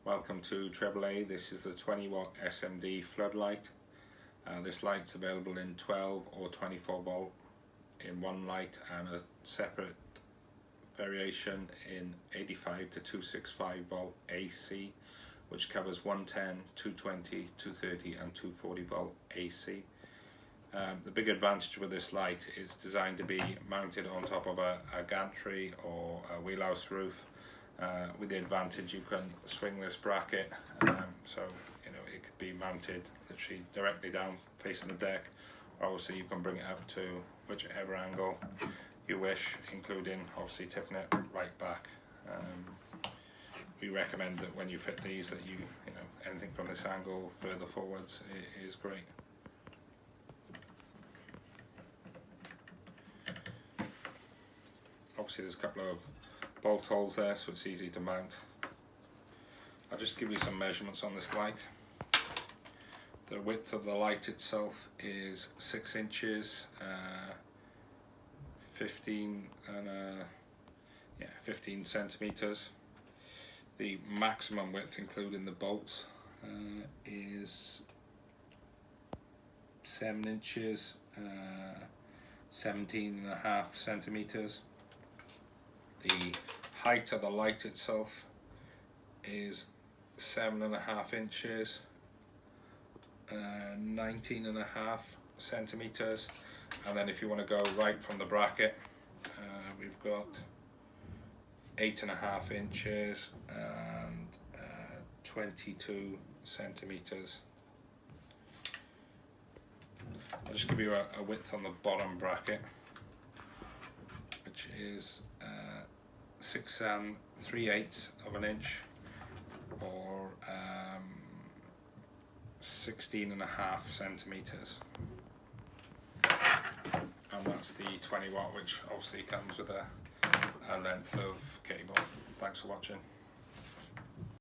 Welcome to AAA. This is the 20 watt SMD floodlight. This light's available in 12 or 24 volt in one light, and a separate variation in 85 to 265 volt AC, which covers 110, 220, 230 and 240 volt AC. The big advantage with this light is designed to be mounted on top of a gantry or a wheelhouse roof, with the advantage you can swing this bracket, so it could be mounted literally directly down facing the deck, or obviously you can bring it up to whichever angle you wish, including obviously tipping it right back. We recommend that when you fit these that you anything from this angle further forwards is great. Obviously there's a couple of bolt holes there, so it's easy to mount. I'll just give you some measurements on this light. The width of the light itself is 6 inches, 15 centimeters. The maximum width, including the bolts, is 7 inches, 17.5 centimeters. The height of the light itself is 7.5 inches, 19.5 centimeters, and then if you want to go right from the bracket, we've got 8.5 inches and 22 centimeters. I'll just give you a width on the bottom bracket, which is 6 3/8 of an inch, or 16.5 centimeters, and that's the 20 watt, which obviously comes with a length of cable. Thanks for watching.